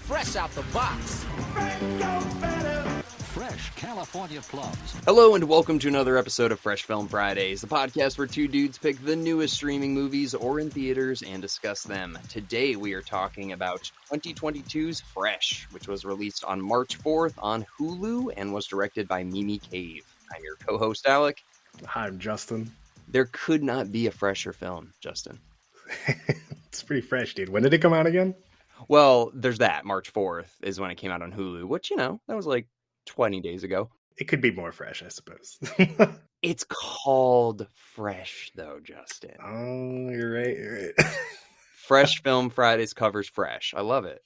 fresh out the box. Fresh California plums. Hello and welcome to another episode of Fresh Film Fridays, the podcast where two dudes pick the newest streaming movies or in theaters and discuss them. Today we are talking about 2022's Fresh, which was released on March 4th on Hulu and was directed by Mimi Cave. I'm your co-host, Alec. Hi, I'm Justin. There could not be a fresher film, Justin. It's pretty fresh, dude. When did it come out again? Well, there's that. March 4th is when it came out on Hulu, which, that was like 20 days ago. It could be more fresh, I suppose. It's called Fresh, though, Justin. Oh, you're right. Fresh Film Fridays covers Fresh. I love it.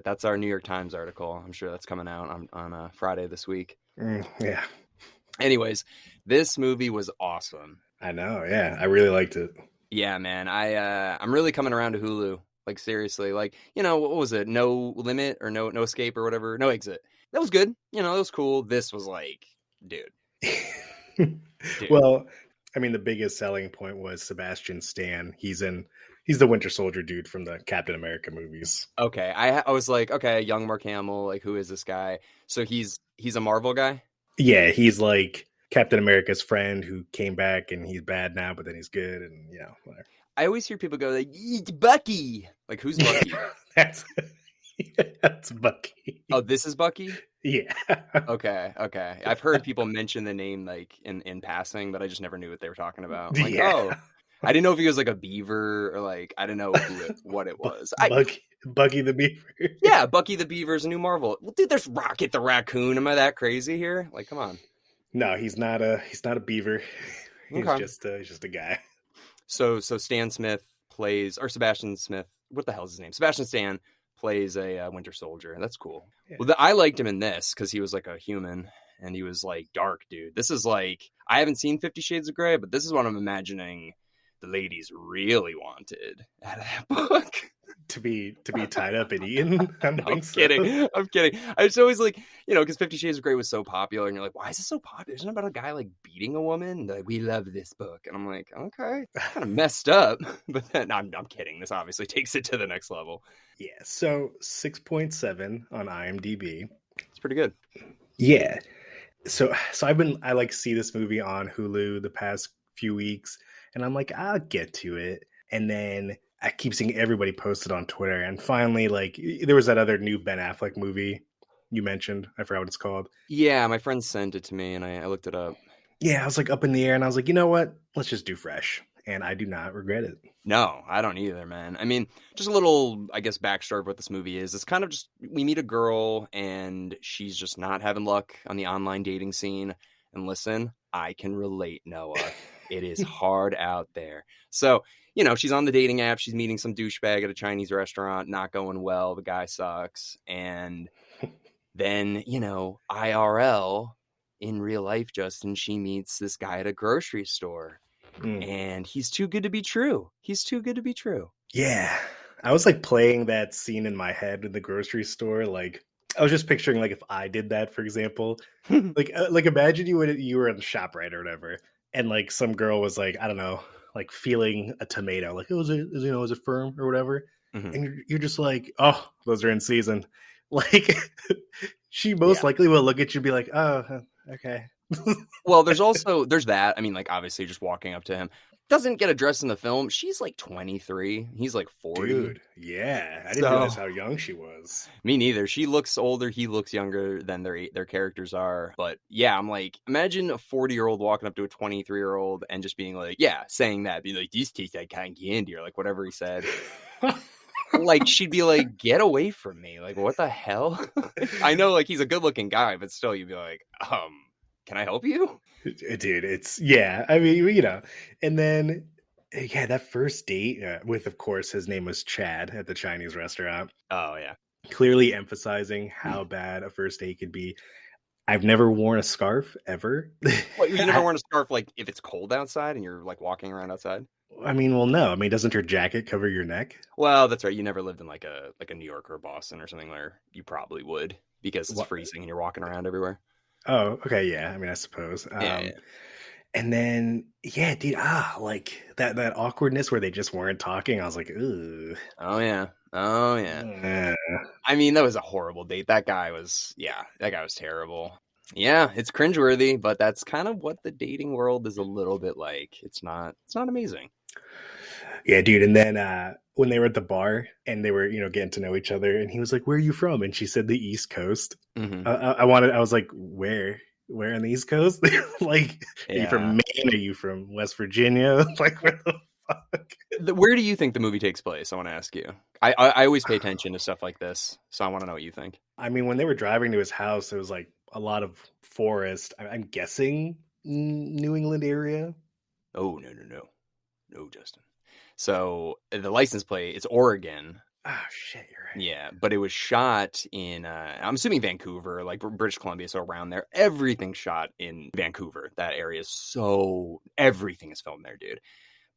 That's our New York Times article. I'm sure that's coming out on Friday this week. Yeah. Anyways, this movie was awesome. I know, yeah. I really liked it. Yeah, man. I'm really coming around to Hulu. Like, seriously. Like, what was it? No Limit or No Escape or whatever? No Exit. That was good. That was cool. This was like, dude. Well, I mean, the biggest selling point was Sebastian Stan. He's the Winter Soldier dude from the Captain America movies. Okay. I was like, okay, young Mark Hamill. Like, who is this guy? So he's a Marvel guy? Yeah, he's like Captain America's friend who came back and he's bad now, but then he's good and, whatever. I always hear people go like, Bucky. Like, who's Bucky? That's Bucky. Oh, this is Bucky? Yeah. Okay. I've heard people mention the name like in passing, but I just never knew what they were talking about. Like, oh, I didn't know if he was like a beaver or like, I didn't know what it was. Bucky the Beaver. Yeah, Bucky the Beaver is a new Marvel. Well, dude, there's Rocket the Raccoon. Am I that crazy here? Like, come on. No, he's not a beaver. He's Okay. just a guy. So Sebastian Smith. What the hell is his name? Sebastian Stan plays a Winter Soldier. That's cool. Yeah. Well, I liked him in this because he was like a human and he was like dark, dude. This is like, I haven't seen 50 Shades of Grey, but this is what I'm imagining the ladies really wanted out of that book. To be tied up and eaten? I'm kidding. I was always like, because 50 Shades of Grey was so popular, and you're like, why is it so popular? Isn't it about a guy like beating a woman? Like, we love this book. And I'm like, okay, kind of messed up. But then I'm kidding. This obviously takes it to the next level. Yeah, so 6.7 on IMDb. It's pretty good. Yeah. So I like see this movie on Hulu the past few weeks, and I'm like, I'll get to it. And then I keep seeing everybody posted on Twitter, and finally, like, there was that other new Ben Affleck movie you mentioned. I forgot what it's called. Yeah, my friend sent it to me, and I looked it up. Yeah, I was like up in the air, and I was like, you know what? Let's just do Fresh, and I do not regret it. No, I don't either, man. I mean, just a little, I guess, backstory of what this movie is. It's kind of just, we meet a girl, and she's just not having luck on the online dating scene. And listen, I can relate, Noah. It is hard out there. So, she's on the dating app. She's meeting some douchebag at a Chinese restaurant. Not going well. The guy sucks. And then, IRL, in real life, Justin, she meets this guy at a grocery store. And he's too good to be true. Yeah. I was like playing that scene in my head in the grocery store. Like, I was just picturing like if I did that, for example. like imagine you were in the ShopRite or whatever. And like some girl was like, I don't know, like feeling a tomato, like, is it firm or whatever? Mm-hmm. And you're just like, oh, those are in season. Like, she most likely will look at you and be like, oh, okay. Well, there's that. I mean, like, obviously just walking up to him. Doesn't get addressed in the film. She's like 23. He's like 40. Dude, yeah. I didn't realize how young she was. Me neither. She looks older. He looks younger than their characters are. But yeah, I'm like, imagine a 40-year-old walking up to a 23-year-old and just being like, yeah, saying that. Be like, these taste like cotton candy or like whatever he said. Like, she'd be like, get away from me. Like, what the hell? I know, like, he's a good-looking guy, but still, you'd be like, can I help you? Dude, I mean, and then, that first date with, of course, his name was Chad at the Chinese restaurant. Oh, yeah. Clearly emphasizing how bad a first date could be. I've never worn a scarf, ever. What, you never worn a scarf, like, if it's cold outside and you're, like, walking around outside? I mean, well, no. I mean, doesn't your jacket cover your neck? Well, that's right. You never lived in, like a New York or Boston or something where you probably would because it's freezing and you're walking around everywhere. Oh, okay, yeah. I mean, I suppose. Yeah. And then, yeah, dude, like that awkwardness where they just weren't talking. I was like, ooh. Oh yeah. I mean, that was a horrible date. That guy was terrible. Yeah, it's cringeworthy, but that's kind of what the dating world is a little bit like. It's not amazing. Yeah, dude. And then when they were at the bar and they were, getting to know each other, and he was like, "Where are you from?" And she said the East Coast. Mm-hmm. I was like, "Where? Where on the East Coast? Like, are you from Yeah. Maine? Are you from West Virginia? Like, where the fuck?" Where do you think the movie takes place? I want to ask you. I always pay attention to stuff like this, so I want to know what you think. I mean, when they were driving to his house, there was like a lot of forest. I'm guessing New England area. Oh, no, Justin. So the license plate, it's Oregon. Oh shit, you're right. Yeah, but it was shot in, I'm assuming Vancouver, like British Columbia, so around there. Everything's shot in Vancouver. That area is everything is filmed there, dude.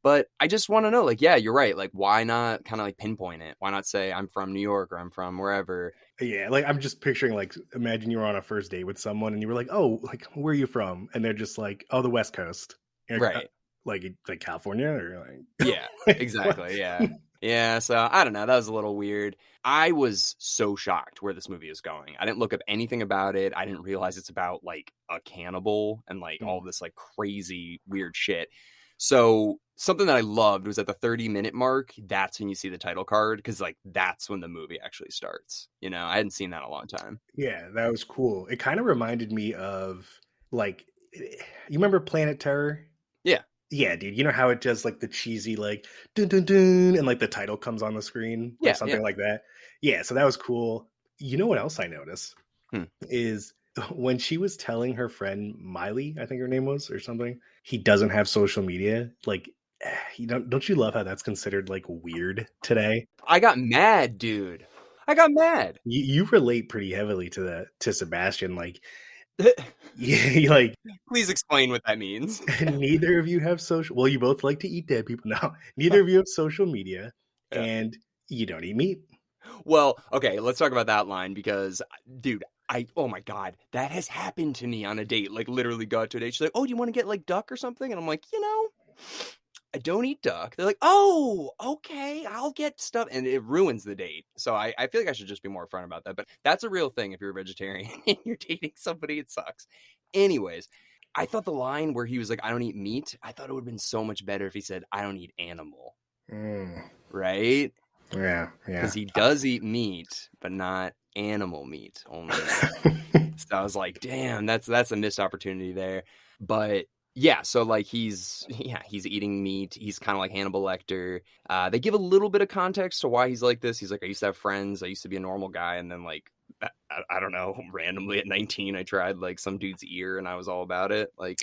But I just want to know, like, yeah, you're right. Like, why not kind of like pinpoint it? Why not say I'm from New York or I'm from wherever? Yeah, like I'm just picturing like imagine you were on a first date with someone and you were like, "Oh, like where are you from?" And they're just like, "Oh, the West Coast." And you're Right. like California or like Yeah, like, exactly. what? Yeah. Yeah. So I don't know. That was a little weird. I was so shocked where this movie is going. I didn't look up anything about it. I didn't realize it's about like a cannibal and like all this like crazy weird shit. So something that I loved was at the 30-minute mark. That's when you see the title card because like that's when the movie actually starts. I hadn't seen that in a long time. Yeah, that was cool. It kind of reminded me of like you remember Planet Terror? Yeah. Yeah, dude. You know how it does like the cheesy like dun dun dun and like the title comes on the screen or Yeah. something like that. Yeah, so that was cool. You know what else I noticed Hmm. is when she was telling her friend Miley, I think her name was or something, he doesn't have social media. Like, don't you love how that's considered like weird today? I got mad, dude. I got mad. You relate pretty heavily to Sebastian. Like, yeah, like Please explain what that means. neither of you have social. Well, you both like to eat dead people. No, neither of you have social media, Yeah. and you don't eat meat. Well, okay, let's talk about that line because, dude, oh my God, that has happened to me on a date. Like, literally got to a date. She's like, "Oh, do you want to get like duck or something?" And I'm like, I don't eat duck. They're like, "Oh, okay, I'll get stuff." And it ruins the date. So I feel like I should just be more upfront about that. But that's a real thing if you're a vegetarian and you're dating somebody, it sucks. Anyways, I thought the line where he was like, "I don't eat meat," I thought it would have been so much better if he said, "I don't eat animal." Right? Yeah, Because he does eat meat, but not animal meat only. So I was like, damn, that's a missed opportunity there. But yeah, so like he's eating meat. He's kind of like Hannibal Lecter. They give a little bit of context to why he's like this. He's like, I used to have friends. I used to be a normal guy, and then like I don't know, randomly at 19, I tried like some dude's ear, and I was all about it. Like,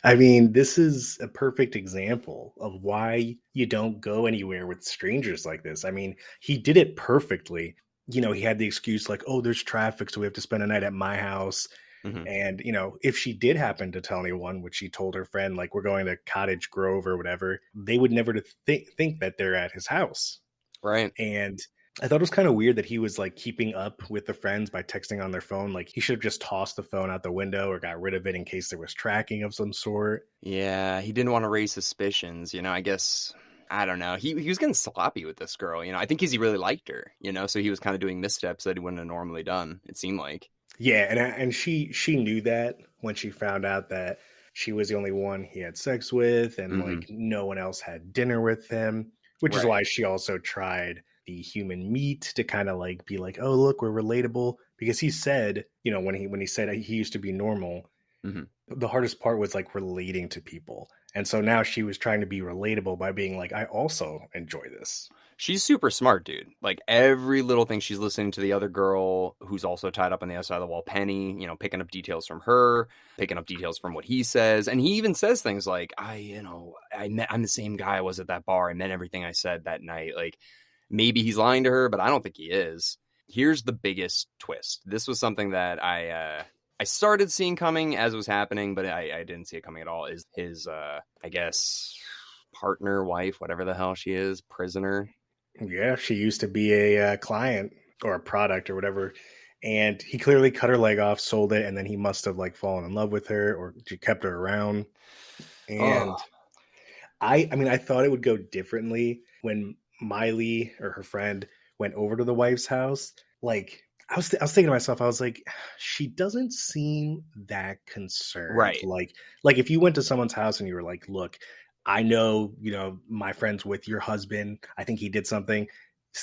I mean, this is a perfect example of why you don't go anywhere with strangers like this. I mean, he did it perfectly. He had the excuse like, "Oh, there's traffic, so we have to spend a night at my house." mm-hmm. And, if she did happen to tell anyone, which she told her friend, like, we're going to Cottage Grove or whatever, they would never think that they're at his house. Right. And I thought it was kind of weird that he was like keeping up with the friends by texting on their phone. Like he should have just tossed the phone out the window or got rid of it in case there was tracking of some sort. Yeah, he didn't want to raise suspicions. I guess, I don't know. He was getting sloppy with this girl. I think he really liked her. So he was kind of doing missteps that he wouldn't have normally done. It seemed like. Yeah, and she knew that when she found out that she was the only one he had sex with, and like no one else had dinner with him, which is why she also tried the human meat to kind of like be like, oh look, we're relatable, because he said, when he said he used to be normal, the hardest part was like relating to people, and so now she was trying to be relatable by being like, I also enjoy this. She's super smart, dude. Like every little thing, she's listening to the other girl who's also tied up on the other side of the wall, Penny, picking up details from her, picking up details from what he says. And he even says things like, I'm the same guy I was at that bar. I meant everything I said that night. Like maybe he's lying to her, but I don't think he is. Here's the biggest twist. This was something that I started seeing coming as it was happening, but I didn't see it coming at all. Is his, I guess, partner, wife, whatever the hell she is, prisoner. Yeah, she used to be a client or a product or whatever, and he clearly cut her leg off, sold it, and then he must have like fallen in love with her, or she kept her around. And I mean, I thought it would go differently when Miley or her friend went over to the wife's house, like I was thinking to myself, I was like, she doesn't seem that concerned. Right. Like if you went to someone's house and you were like, look, I know, my friend's with your husband. I think he did something.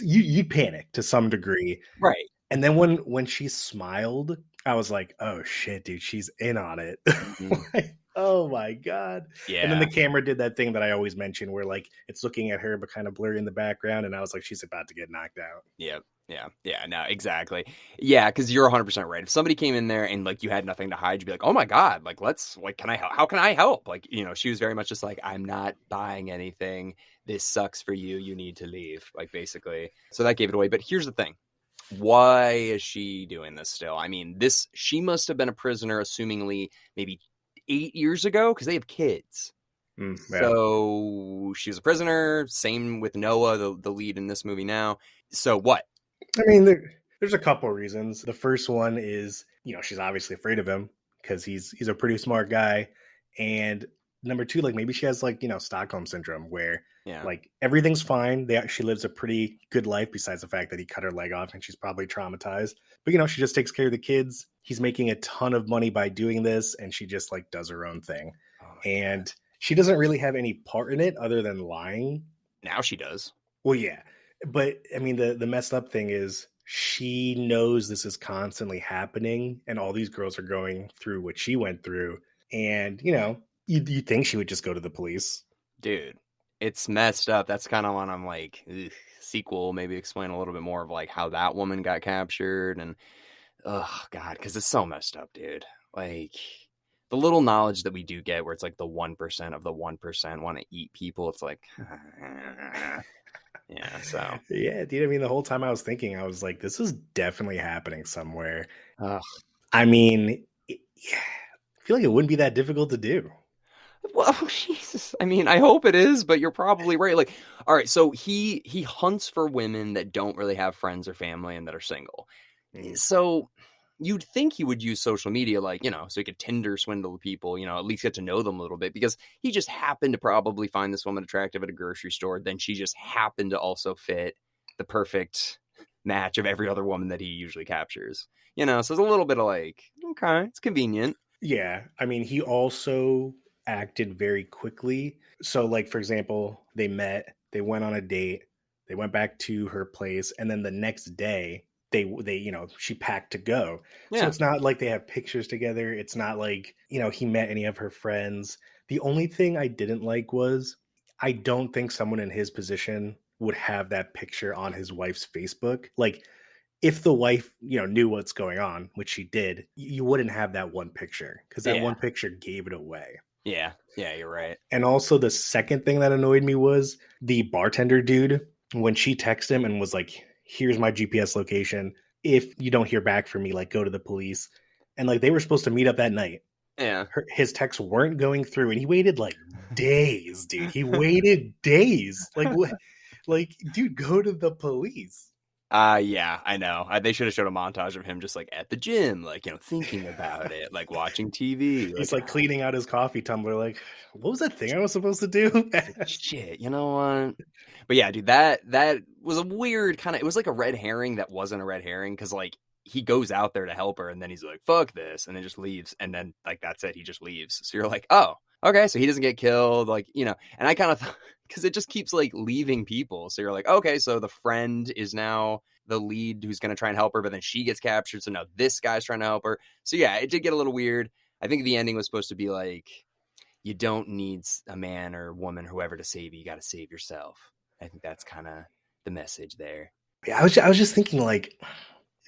You'd panic to some degree. Right. And then when she smiled, I was like, oh shit, dude, she's in on it. Mhm. Like, oh my God. And then Yeah. the camera did that thing that I always mention where like it's looking at her but kind of blurry in the background. And I was like, she's about to get knocked out. Yeah. Yeah, no, exactly. Yeah, because you're 100% right. If somebody came in there and like you had nothing to hide, you'd be like, oh my God, like can I help? How can I help? Like, she was very much just like, I'm not buying anything. This sucks for you. You need to leave, like basically. So that gave it away. But here's the thing. Why is she doing this still? I mean, she must have been a prisoner, assumingly maybe 8 years ago, because they have kids. Yeah. So she's a prisoner. Same with Noah, the lead in this movie now. So what? I mean, there's a couple of reasons. The first one is, she's obviously afraid of him because he's a pretty smart guy. And number two, like maybe she has like, Stockholm syndrome where like everything's fine. She lives a pretty good life besides the fact that he cut her leg off and she's probably traumatized. But, she just takes care of the kids. He's making a ton of money by doing this. And she just like does her own thing. And she doesn't really have any part in it other than lying. Now she does. Well, yeah. But I mean, the messed up thing is she knows this is constantly happening and all these girls are going through what she went through. And, you think she would just go to the police. Dude, it's messed up. That's kind of when I'm like, sequel, maybe explain a little bit more of like how that woman got captured. And, oh, God, because it's so messed up, dude. Like, the little knowledge that we do get where it's like the 1% of the 1% want to eat people. It's like, yeah, so. Yeah, dude. I mean, the whole time I was thinking, I was like, this is definitely happening somewhere. Ugh. I mean, I feel like it wouldn't be that difficult to do. Well, Jesus. I mean, I hope it is, but you're probably right. Like, all right, so he hunts for women that don't really have friends or family and that are single. So you'd think he would use social media, like, so he could Tinder swindle people, at least get to know them a little bit, because he just happened to probably find this woman attractive at a grocery store. Then she just happened to also fit the perfect match of every other woman that he usually captures, so it's a little bit of like, okay, it's convenient. Yeah. I mean, he also acted very quickly. So like, for example, they met, they went on a date, they went back to her place. And then the next day they she packed to go. Yeah. So it's not like they have pictures together. It's not like, he met any of her friends. The only thing I didn't like was I don't think someone in his position would have that picture on his wife's Facebook. Like if the wife, knew what's going on, which she did, you wouldn't have that one picture because that one picture gave it away. Yeah, you're right. And also the second thing that annoyed me was the bartender dude, when she texted him and was like, here's my GPS location. If you don't hear back from me, like go to the police. And like they were supposed to meet up that night. Yeah. His texts weren't going through and he waited like days, dude. He waited days. Like what? Like, dude, go to the police. Yeah, I know. They should have showed a montage of him just like at the gym, like, thinking about it, like watching TV. He's like cleaning out his coffee tumbler. Like, what was that thing I was supposed to do? Shit, you know what? But yeah, dude, that was a weird kind of, it was like a red herring that wasn't a red herring. Cause like he goes out there to help her and then he's like, fuck this. And then just leaves. And then like, that's it. He just leaves. So you're like, oh, okay. So he doesn't get killed. Like, and I kind of thought, because it just keeps like leaving people. So you're like, okay, so the friend is now the lead who's going to try and help her, but then she gets captured. So now this guy's trying to help her. So yeah, it did get a little weird. I think the ending was supposed to be like, you don't need a man or woman, whoever, to save you. You got to save yourself. I think that's kind of the message there. Yeah, I was just thinking like,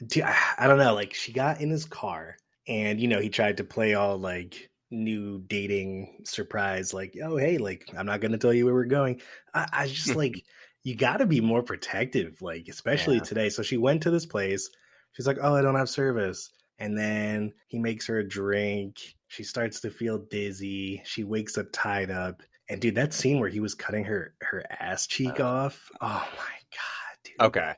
dude, I don't know. Like she got in his car and, he tried to play all like new dating surprise, like, oh, hey, like, I'm not going to tell you where we're going. I just like, you got to be more protective, like, especially today. So she went to this place. She's like, oh, I don't have service. And then he makes her a drink. She starts to feel dizzy. She wakes up tied up. And dude, that scene where he was cutting her ass cheek off. Oh my God, dude. Okay.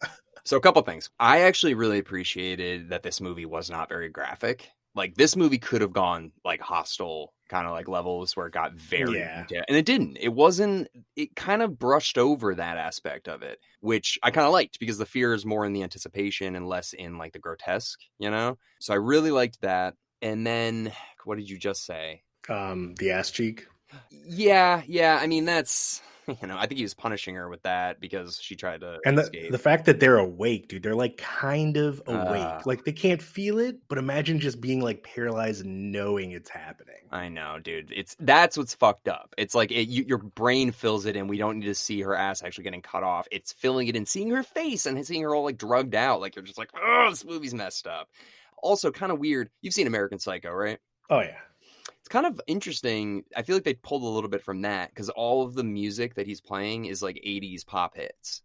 So a couple things. I actually really appreciated that this movie was not very graphic. Like this movie could have gone like Hostel kind of like levels where it got very Yeah. detailed. And it didn't. It kind of brushed over that aspect of it, which I kind of liked because the fear is more in the anticipation and less in like the grotesque, So I really liked that. And then what did you just say? The ass cheek. Yeah. I mean, that's, I think he was punishing her with that because she tried to And escape. the fact that they're awake, dude, they're like kind of awake. Like they can't feel it, but imagine just being like paralyzed and knowing it's happening. I know, dude. That's what's fucked up. It's like your brain fills it in. We don't need to see her ass actually getting cut off. It's filling it in, seeing her face and seeing her all like drugged out. Like you're just like, oh, this movie's messed up. Also, kind of weird. You've seen American Psycho, right? Oh yeah. It's kind of interesting. I feel like they pulled a little bit from that because all of the music that he's playing is like 80s pop hits,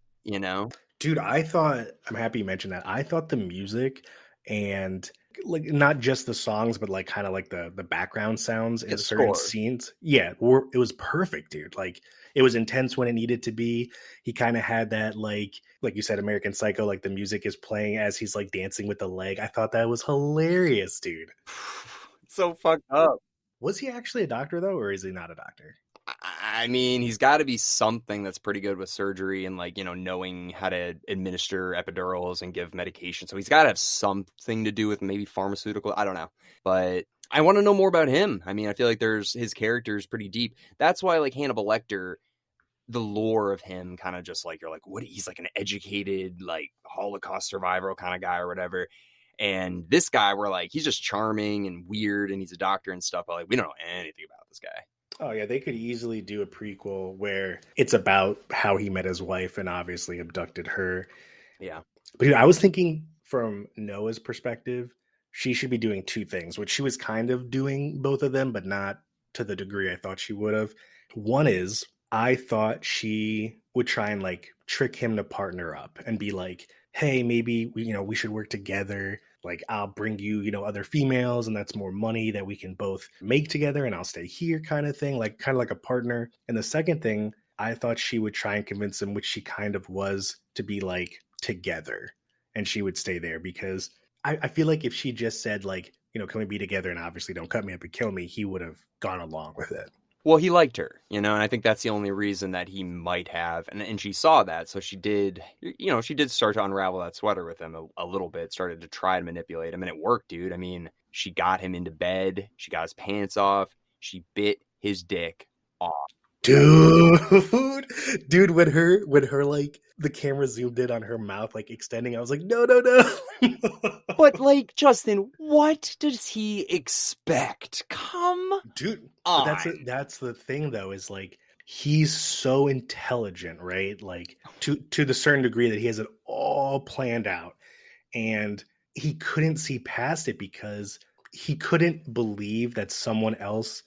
Dude, I'm happy you mentioned that. I thought the music and like not just the songs, but like kind of like the background sounds in certain scenes. Yeah, it was perfect, dude. Like it was intense when it needed to be. He kind of had that like you said, American Psycho, like the music is playing as he's like dancing with the leg. I thought that was hilarious, dude. It's so fucked up. Was he actually a doctor though, or is he not a doctor? I mean, he's got to be something that's pretty good with surgery and like, knowing how to administer epidurals and give medication. So he's got to have something to do with maybe pharmaceutical. I don't know. But I want to know more about him. I mean, I feel like his character is pretty deep. That's why like Hannibal Lecter, the lore of him kind of just like, you're like, what? He's like an educated, like Holocaust survivor kind of guy or whatever. And this guy, we're like, he's just charming and weird and he's a doctor and stuff. But like, we don't know anything about this guy. Oh yeah, they could easily do a prequel where it's about how he met his wife and obviously abducted her. Yeah. But I was thinking from Noah's perspective, she should be doing two things, which she was kind of doing both of them, but not to the degree I thought she would have. One is I thought she would try and like trick him to partner up and be like, hey, maybe we should work together. Like I'll bring you, other females and that's more money that we can both make together and I'll stay here kind of thing, like kind of like a partner. And the second thing, I thought she would try and convince him, which she kind of was, to be like together and she would stay there because I feel like if she just said like, can we be together and obviously don't cut me up and kill me, he would have gone along with it. Well, he liked her, and I think that's the only reason that he might have. And she saw that, so she did, she did start to unravel that sweater with him a little bit, started to try to manipulate him, and it worked, dude. I mean, she got him into bed, she got his pants off, she bit his dick off. Dude, when her like the camera zoomed in on her mouth, like extending, I was like, no. But like, Justin, what does he expect? Come dude on. That's the thing though, is like he's so intelligent, right? Like to the certain degree that he has it all planned out, and he couldn't see past it because he couldn't believe that someone else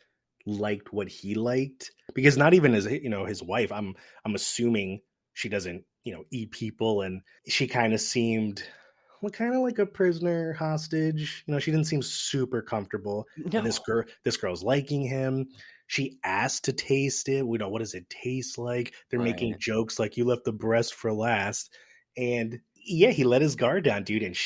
liked what he liked, because not even his wife, I'm assuming she doesn't eat people, and she kind of seemed kind of like a prisoner hostage. She didn't seem super comfortable. No. And this girl's liking him. She asked to taste it. What does it taste like? They're making jokes like, you left the breast for last. And yeah, he let his guard down, dude. And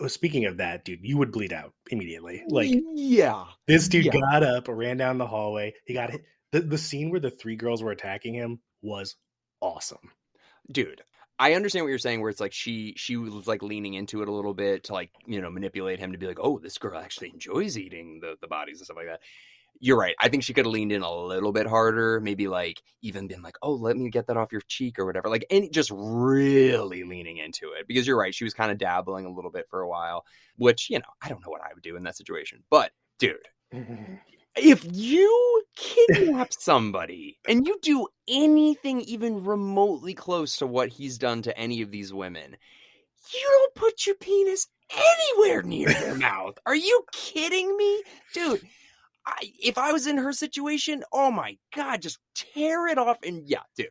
speaking of that, dude, you would bleed out immediately. Like, yeah, this dude got up, ran down the hallway. He got hit. The scene where the three girls were attacking him was awesome. Dude, I understand what you're saying, where it's like she was like leaning into it a little bit to like, manipulate him to be like, oh, this girl actually enjoys eating the bodies and stuff like that. You're right. I think she could have leaned in a little bit harder, maybe like even been like, oh, let me get that off your cheek or whatever. Like, and just really leaning into it, because you're right. She was kind of dabbling a little bit for a while, which, I don't know what I would do in that situation. But dude, if you kidnap somebody and you do anything even remotely close to what he's done to any of these women, you don't put your penis anywhere near their mouth. Are you kidding me? Dude, if I was in her situation, oh my God, just tear it off. And yeah, dude,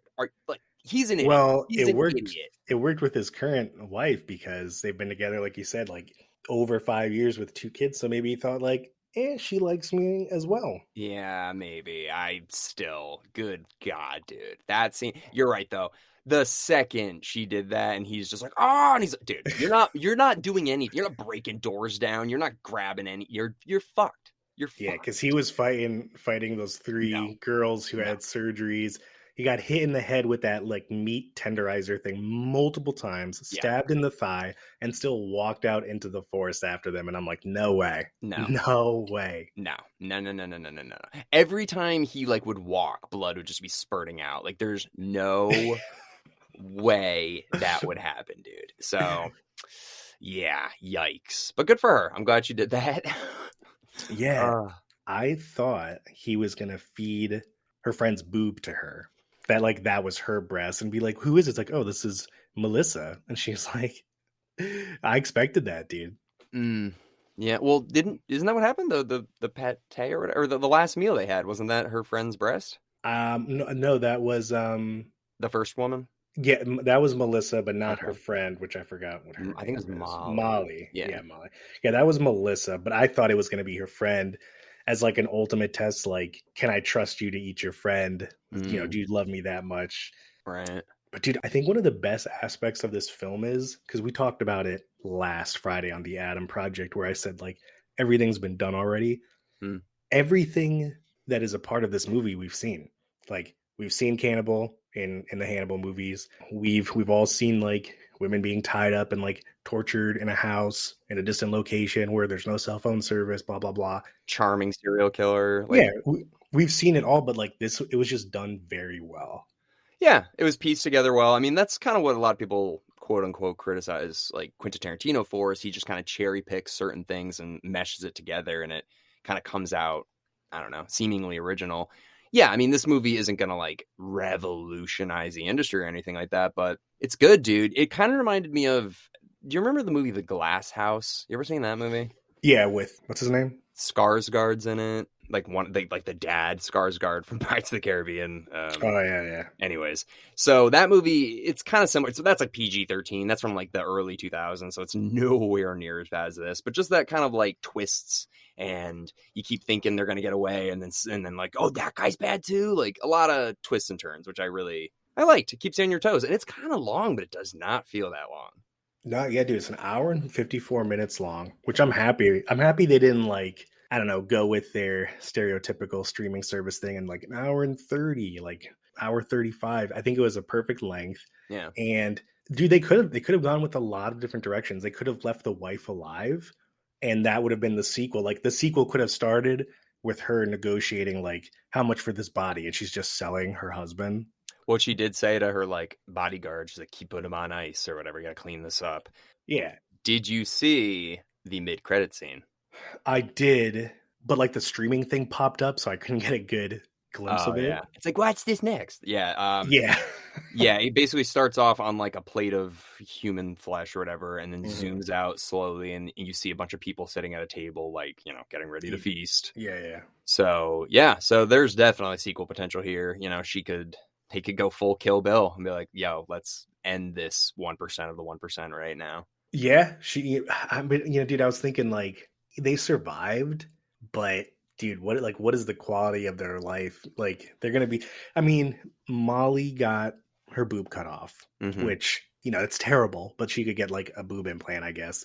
he's an idiot. Well, he's it worked. Idiot. It worked with his current wife because they've been together, like you said, like over 5 years with 2 kids. So maybe he thought like, she likes me as well. Yeah, maybe. Good God, dude. That scene, you're right though. The second she did that and he's just like, oh, and he's like, dude, you're not doing anything. You're not breaking doors down. You're not grabbing you're fucked. You're Yeah, fucked. because he was fighting those No, 3 girls who no. had surgeries. He got hit in the head with that like meat tenderizer thing multiple times, Yeah, stabbed in the thigh, and still walked out into the forest after them. And I'm like, no way. no. No way. No, no, no, no, no, no, no, no. Every time he like would walk, blood would just be spurting out. Like there's no way that would happen, dude. So yeah, yikes. But good for her. I'm glad she did that. Yeah. uh, I thought he was gonna feed her friend's boob to her. That like that was her breast and be like, who is it? It's like, oh, this is Melissa. And she's like, I expected that, dude. mm, yeah. Well, isn't that what happened? The pate or whatever, or the last meal they had, wasn't that her friend's breast? No, that was The first woman? yeah, that was Melissa, but not her Okay. friend, which I forgot what her I think it was name is. Molly. Molly. Yeah. Yeah, Molly. Yeah, that was Melissa, but I thought it was going to be her friend as like an ultimate test. Like, can I trust you to eat your friend? Mm, Do you love me that much? right. But dude, I think one of the best aspects of this film is because we talked about it last Friday on the Adam Project, where I said like everything's been done already. Mm. Everything that is a part of this movie we've seen. Like we've seen cannibal in the Hannibal movies. We've all seen like women being tied up and like tortured in a house in a distant location where there's no cell phone service, blah blah blah. Charming serial killer. Like, Yeah, we've seen it all, but like this, it was just done very well. yeah, it was pieced together well. I mean, that's kind of what a lot of people quote unquote criticize like Quentin Tarantino for, is he just kind of cherry picks certain things and meshes it together, and it kind of comes out, I don't know, seemingly original. Yeah, I mean, this movie isn't gonna like revolutionize the industry or anything like that, but it's good, dude. It kind of reminded me of, do you remember the movie The Glass House? You ever seen that movie? Yeah, with what's his name? Skarsgård's in it. Like like the dad Skarsgård from Pirates of the Caribbean. Oh yeah. Anyways, so that movie, it's kind of similar. So that's like PG-13. That's from like the early 2000s. So it's nowhere near as bad as this. But just that kind of like twists, and you keep thinking they're gonna get away, and then like, oh, that guy's bad too. Like a lot of twists and turns, which I liked. It keeps you on your toes, and it's kind of long, but it does not feel that long. No, yeah, dude, it's an hour and 54 minutes long, which I'm happy. I'm happy they didn't like, I don't know, go with their stereotypical streaming service thing and like an hour and 30, like hour 35. I think it was a perfect length. Yeah. And dude, they could have gone with a lot of different directions. They could have left the wife alive, and that would have been the sequel. Like the sequel could have started with her negotiating like how much for this body, and she's just selling her husband. What she did say to her like bodyguard, she's like, keep putting him on ice or whatever. You gotta clean this up. Yeah, Did you see the mid-credit scene? I did, but like the streaming thing popped up, so I couldn't get a good glimpse of it. Yeah. It's like, what's this next? Yeah. Yeah. Yeah, it basically starts off on like a plate of human flesh or whatever, and then Mhm. zooms out slowly, and you see a bunch of people sitting at a table, like, getting ready to feast. Yeah. So yeah, so there's definitely sequel potential here. They could go full Kill Bill and be like, yo, let's end this 1% of the 1% right now. Yeah, I mean, dude, I was thinking like they survived, but dude, what is the quality of their life? Like they're gonna be. I mean, Molly got her boob cut off, Mhm. which it's terrible, but she could get like a boob implant, I guess.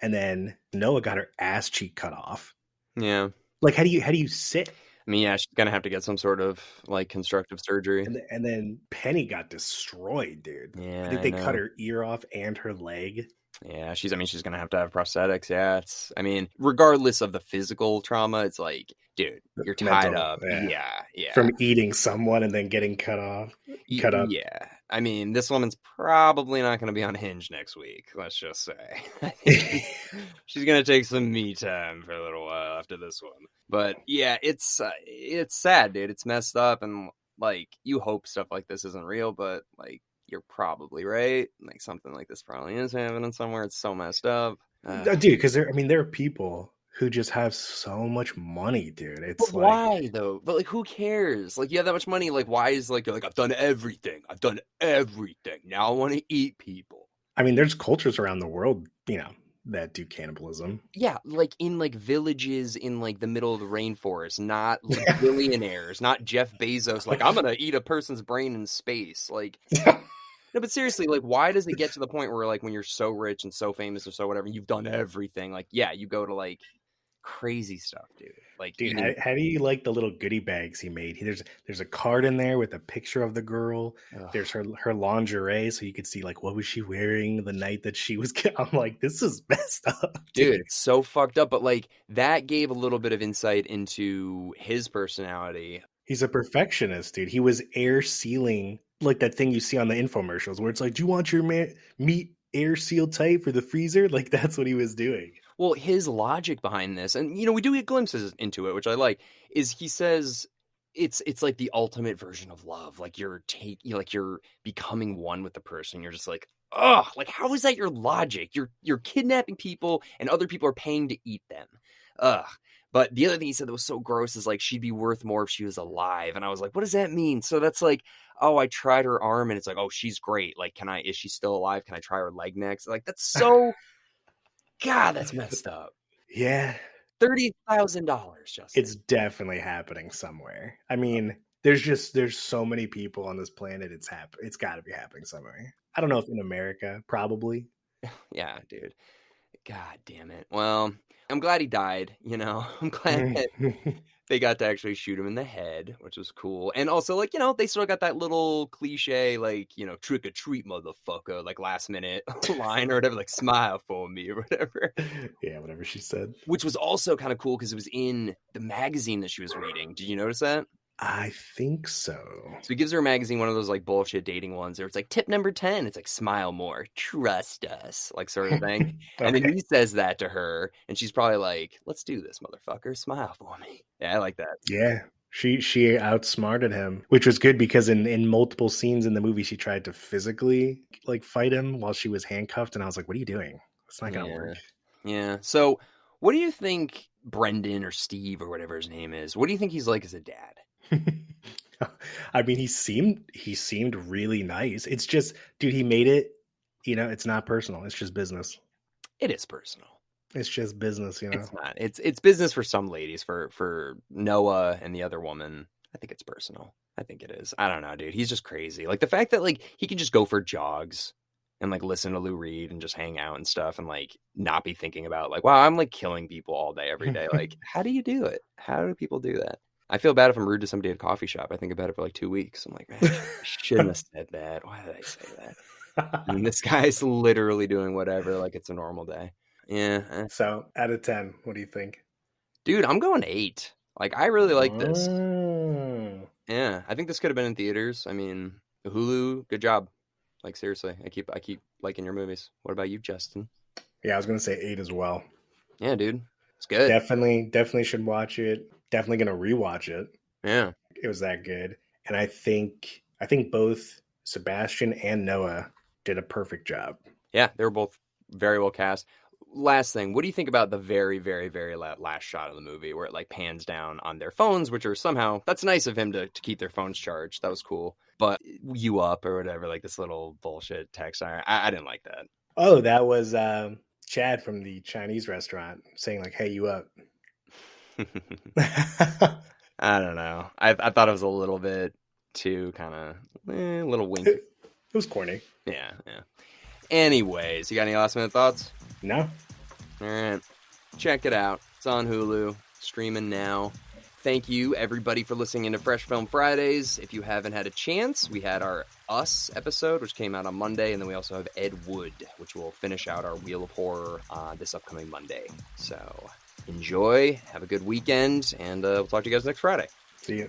And then Noah got her ass cheek cut off. Yeah. Like, how do you sit? I mean, yeah, she's gonna have to get some sort of like constructive surgery. And then Penny got destroyed, dude. Yeah, I think I they know. cut her ear off and her leg. Yeah, she's gonna have to have prosthetics. Yeah, regardless of the physical trauma, it's like, dude, you're tied Mental, up. Yeah. From eating someone and then getting cut up. Yeah. I mean, this woman's probably not gonna be on Hinge next week. Let's just say. I think she's gonna take some me time for a little while after this one. But yeah, it's sad, dude. It's messed up, and like you hope stuff like this isn't real, but like you're probably right. Like something like this probably is happening somewhere. It's so messed up. Dude, because there are people who just have so much money, dude. It's But why though? But like, who cares? Like, you have that much money. Like, why is you're like, I've done everything. Now I want to eat people. I mean, there's cultures around the world, that do cannibalism. Yeah, like in like villages in like the middle of the rainforest, not like billionaires, not Jeff Bezos. Like, I'm gonna eat a person's brain in space. Like, no, but seriously, like, why does it get to the point where like when you're so rich and so famous or so whatever, you've done everything? Like, yeah, you go to like Crazy stuff, dude. Like, Dude, eating. how do you like the little goodie bags he made? There's a card in there with a picture of the girl. Ugh. There's her lingerie, so you could see like what was she wearing the night that she was. I'm like, this is messed up, Dude, it's so fucked up. But like that gave a little bit of insight into his personality. He's a perfectionist, dude. He was air sealing like that thing you see on the infomercials where it's like, do you want your meat air sealed tight for the freezer? Like that's what he was doing. Well, his logic behind this, and we do get glimpses into it, which I like, is he says it's like the ultimate version of love. Like you're becoming one with the person. You're just like, ugh, like how is that your logic? You're kidnapping people and other people are paying to eat them. Ugh. But the other thing he said that was so gross is like she'd be worth more if she was alive. And I was like, what does that mean? So that's like, oh, I tried her arm and it's like, oh, she's great. Like, is she still alive? Can I try her leg next? Like, that's so, God, that's messed up. Yeah. $30,000, Justin. It's definitely happening somewhere. I mean, there's so many people on this planet. It's got to be happening somewhere. I don't know if in America, probably. Yeah, dude. God damn it. Well, I'm glad he died, I'm glad that they got to actually shoot him in the head, which was cool. And also, like, they still got that little cliche, like, trick or treat, motherfucker, like last minute line or whatever, like smile for me or whatever. Yeah, whatever she said. Which was also kind of cool because it was in the magazine that she was reading. Did you notice that? I think so. So he gives her a magazine, one of those like bullshit dating ones, where it's like tip number 10. It's like smile more, trust us, like sort of thing. Okay. And then he says that to her, and she's probably like, "Let's do this, motherfucker. Smile for me." Yeah, I like that. Yeah, she outsmarted him, which was good because in multiple scenes in the movie, she tried to physically like fight him while she was handcuffed, and I was like, "What are you doing? It's not gonna work." Yeah. So, what do you think Brendan or Steve or whatever his name is? What do you think he's like as a dad? I mean, he seemed really nice. It's just, dude, he made it, it's not personal. It's just business. It is personal. It's just business, It's not. It's business for some ladies. For Noah and the other woman, I think it's personal. I think it is. I don't know, dude. He's just crazy. Like the fact that like he can just go for jogs and like listen to Lou Reed and just hang out and stuff and like not be thinking about like, wow, I'm like killing people all day, every day. Like, how do you do it? How do people do that? I feel bad if I'm rude to somebody at a coffee shop. I think about it for like 2 weeks. I'm like, man, I shouldn't have said that. Why did I say that? And this guy's literally doing whatever, like it's a normal day. Yeah. So, out of 10, what do you think? Dude, I'm going 8. Like, I really like this. Mm. Yeah, I think this could have been in theaters. I mean, Hulu, good job. Like, seriously, I keep liking your movies. What about you, Justin? Yeah, I was gonna say 8 as well. Yeah, dude, it's good. Definitely should watch it. Definitely gonna rewatch it. Yeah, it was that good, and I think both Sebastian and Noah did a perfect job. Yeah, they were both very well cast. Last thing, what do you think about the very, very, very last shot of the movie where it like pans down on their phones, which are somehow, that's nice of him to keep their phones charged. That was cool. But you up or whatever, like this little bullshit text. I didn't like that. Oh, that was Chad from the Chinese restaurant saying like, "Hey, you up?" I don't know. I thought it was a little bit too kind of a little wink. It was corny. Yeah. Anyways, you got any last minute thoughts? No. All right. Check it out. It's on Hulu, streaming now. Thank you, everybody, for listening into Fresh Film Fridays. If you haven't had a chance, we had our Us episode, which came out on Monday, and then we also have Ed Wood, which will finish out our Wheel of Horror this upcoming Monday. So enjoy, have a good weekend, and we'll talk to you guys next Friday. See you.